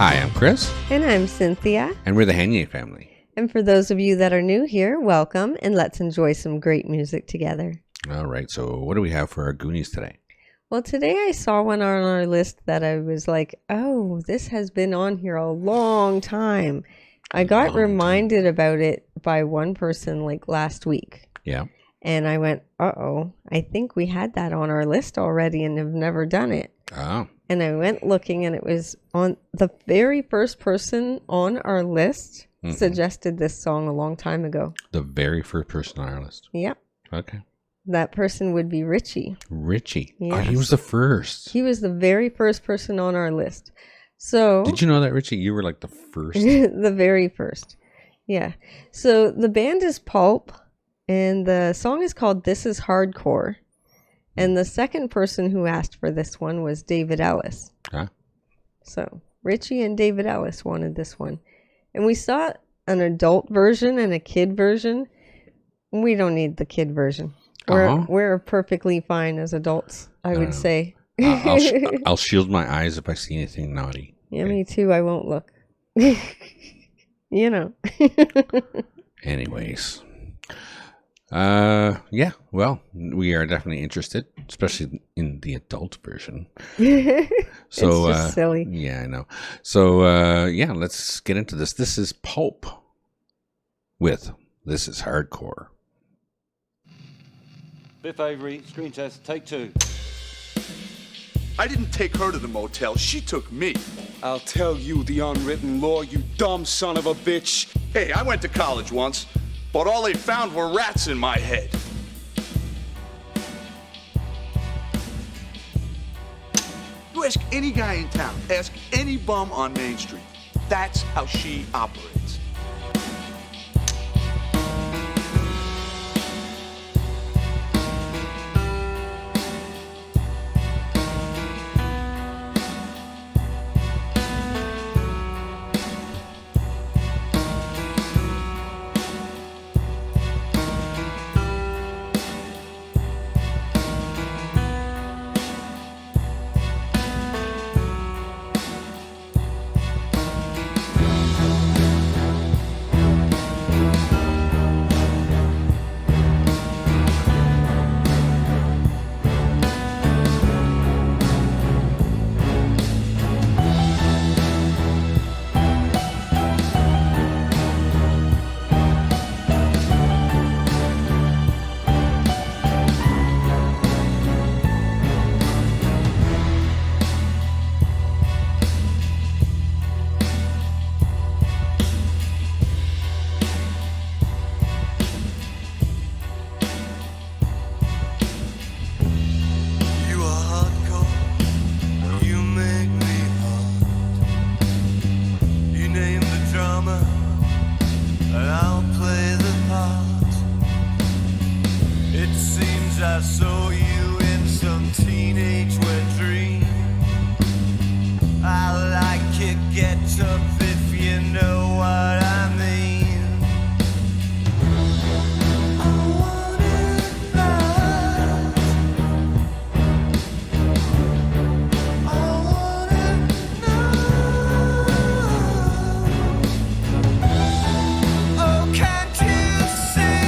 Hi, I'm Chris. And I'm Cynthia. And we're the Hanye family. And for those of you that are new here, welcome, and let's enjoy some great music together. All right, so what do we have for our Goonies today? Well, today I saw one on our list that I was like, oh, this has been on here a long time. I got reminded about it by one person like last week. Yeah. And I went, uh-oh, I think we had that on our list already and have never done it. Oh. And I went looking, and it was on the very first person on our list suggested this song a long time ago. The very first person on our list. Yep. Okay. That person would be Richie. Richie. Yes. Oh, he was the first. He was the very first person on our list. So did you know that, Richie? You were like the first. The very first. Yeah. So the band is Pulp, and the song is called This Is Hardcore. And the second person who asked for this one was David Ellis. Huh? So Richie and David Ellis wanted this one. And we saw an adult version and a kid version. We don't need the kid version. We're perfectly fine as adults, I would say. I'll shield my eyes if I see anything naughty. Yeah, okay. Me too. I won't look. You know. Anyways. Yeah, well, we are definitely interested, especially in the adult version. So, it's just silly. Yeah, I know. So, yeah, let's get into this. This is Pulp with This Is Hardcore. Biff Avery, screen test, take 2. I didn't take her to the motel. She took me. I'll tell you the unwritten law, you dumb son of a bitch. Hey, I went to college once, but all they found were rats in my head. You ask any guy in town, ask any bum on Main Street. That's how she operates. I saw you in some teenage wet dream. I like your get-up if you know what I mean. I want it bad. I want it now. Oh, can't you see?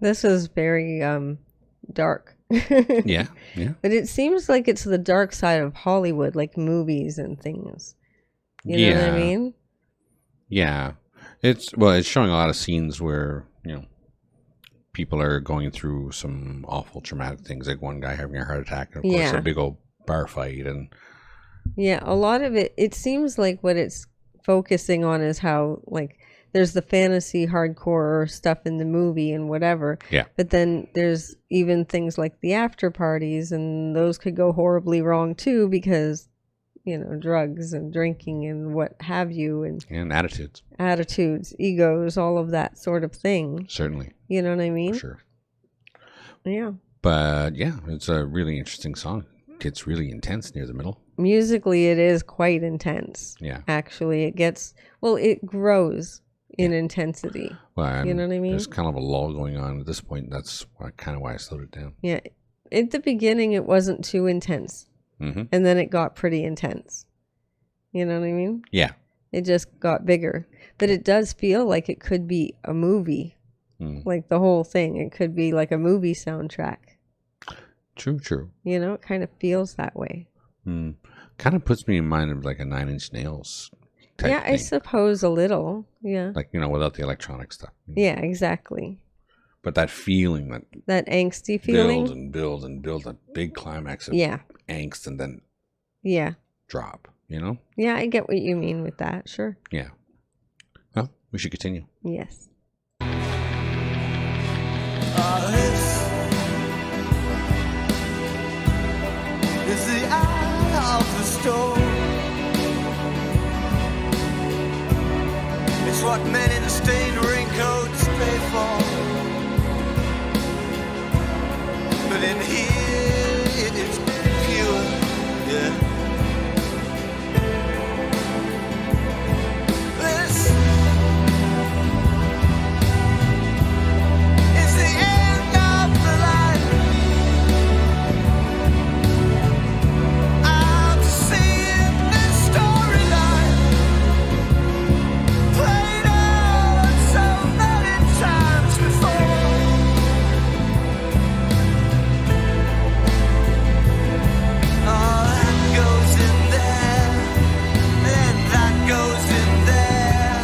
This is very dark. Yeah. But it seems like it's the dark side of Hollywood, like movies and things. You know what I mean? Yeah. It's showing a lot of scenes where, people are going through some awful traumatic things, like one guy having a heart attack, and of course a big old bar fight. And yeah, a lot of it seems like what it's focusing on is how, like, there's the fantasy hardcore stuff in the movie and whatever. Yeah. But then there's even things like the after parties, and those could go horribly wrong too, because, drugs and drinking and what have you, and attitudes, egos, all of that sort of thing. Certainly. You know what I mean? For sure. Yeah. But yeah, it's a really interesting song. It gets really intense near the middle. Musically, it is quite intense. Yeah. Actually, it grows in intensity. Well, you know what I mean? There's kind of a lull going on at this point. That's kind of why I slowed it down. Yeah. At the beginning, it wasn't too intense. Mm-hmm. And then it got pretty intense. You know what I mean? Yeah. It just got bigger. But it does feel like it could be a movie. Like the whole thing. It could be like a movie soundtrack. True. It kind of feels that way. Kind of puts me in mind of like a Nine Inch Nails type Yeah, thing. I suppose a little. Yeah. Like, without the electronic stuff. Yeah, exactly. But that feeling, that angsty feeling. Build and build a big climax of angst and then drop, Yeah, I get what you mean with that. Sure. Yeah. Well, we should continue. Yes. This is the eye of the storm. It's what men in stained raincoats pay for. But in here, it's pure, yeah. This is the end of the line. I'm seeing this storyline played out so many times before. That goes in there, and that goes in there,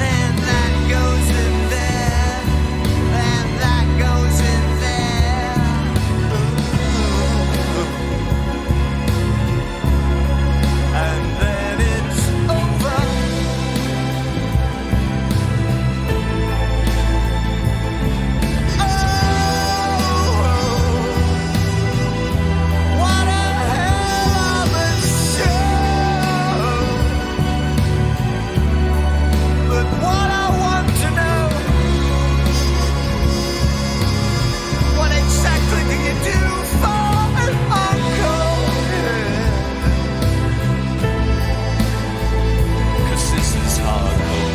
and that goes in there, and that goes in there. And then it's over. What a hell of a show! But what I want to know, what exactly do you do for an encore? 'Cause this is hardcore.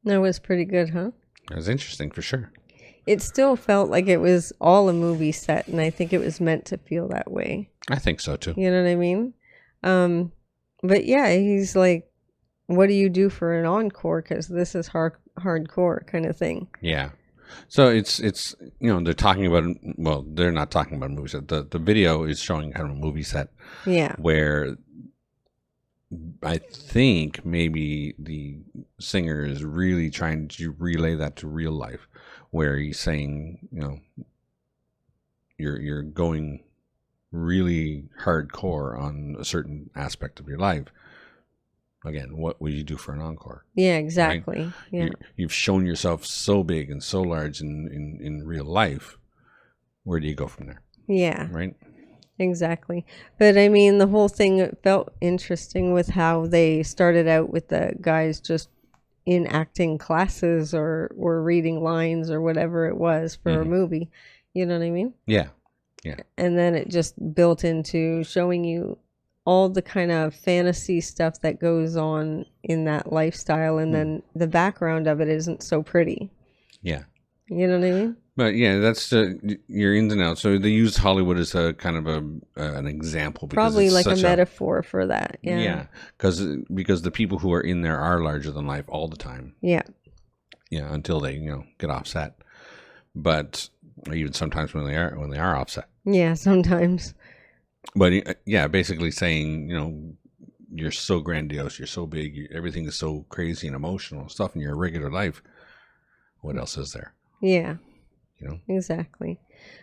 That was pretty good, huh? It was interesting for sure. It still felt like it was all a movie set, and I think it was meant to feel that way. I think so too. You know what I mean? But yeah, he's like, what do you do for an encore? Because this is hardcore kind of thing. Yeah. So it's they're talking about, well, they're not talking about a movie set. The video is showing kind of a movie set. Yeah. Where I think maybe the singer is really trying to relay that to real life, where he's saying, you're going really hardcore on a certain aspect of your life. Again, what will you do for an encore? Yeah, exactly. Right? Yeah. You've shown yourself so big and so large in real life. Where do you go from there? Yeah. Right? Exactly. But I mean, the whole thing felt interesting with how they started out with the guys just in acting classes or reading lines or whatever it was for a movie. You know what I mean? Yeah. Yeah. And then it just built into showing you all the kind of fantasy stuff that goes on in that lifestyle, and then the background of it isn't so pretty. Yeah. You know what I mean? But yeah, that's your ins and outs. So they use Hollywood as a kind of an example. Because probably it's like a such metaphor for that. Yeah. Yeah. Because the people who are in there are larger than life all the time. Yeah. Yeah. Until they, get offset. But even sometimes when they are offset. Yeah, sometimes. But yeah, basically saying, you're so grandiose, you're so big, everything is so crazy and emotional and stuff in your regular life. What else is there? Yeah. Exactly.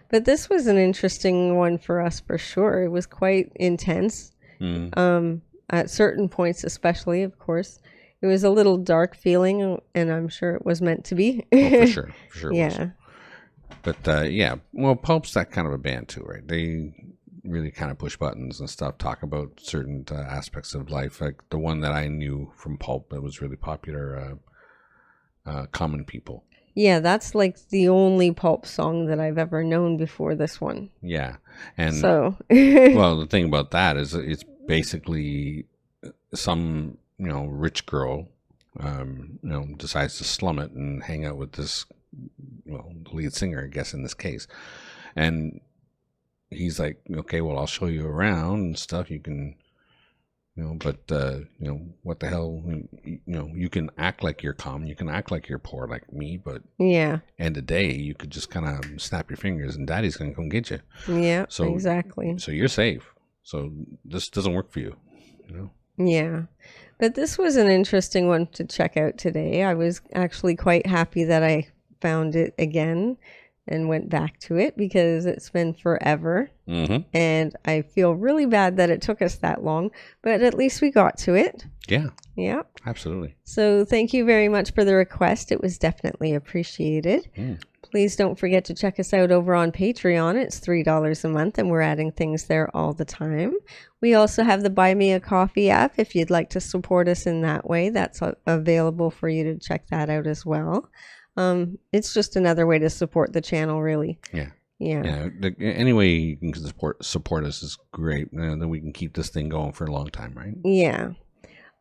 But this was an interesting one for us for sure. It was quite intense. At certain points, especially, of course. It was a little dark feeling, and I'm sure it was meant to be. Oh, for sure. For sure. Yeah. But yeah, well, Pulp's that kind of a band too, right? They really kind of push buttons and stuff, talk about certain aspects of life. Like the one that I knew from Pulp that was really popular, Common People. Yeah, that's like the only Pulp song that I've ever known before this one. Yeah. And so, well, the thing about that is it's basically some, rich girl, decides to slum it and hang out with this, the lead singer, I guess, in this case. And he's like, okay, well, I'll show you around and stuff. You can, but, what the hell, you can act like you're calm. You can act like you're poor like me, but yeah. End of day, you could just kind of snap your fingers and daddy's going to come get you. Yeah, so, exactly. So you're safe. So this doesn't work for you, Yeah. But this was an interesting one to check out today. I was actually quite happy that I found it again and went back to it because it's been forever. Mm-hmm. And I feel really bad that it took us that long, but at least we got to it. Yeah. Yeah. Absolutely. So thank you very much for the request. It was definitely appreciated. Please don't forget to check us out over on Patreon. It's $3 a month, and we're adding things there all the time. We also have the Buy Me a Coffee app. If you'd like to support us in that way, that's available for you to check that out as well. It's just another way to support the channel, really. Yeah. Any way you can support us is great. Then we can keep this thing going for a long time, right? Yeah.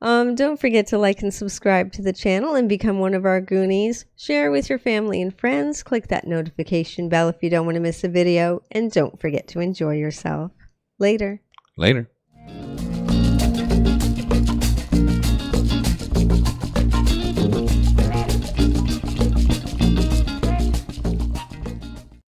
Don't forget to like and subscribe to the channel and become one of our Goonies. Share with your family and friends. Click that notification bell if you don't want to miss a video. And don't forget to enjoy yourself. Later. Later.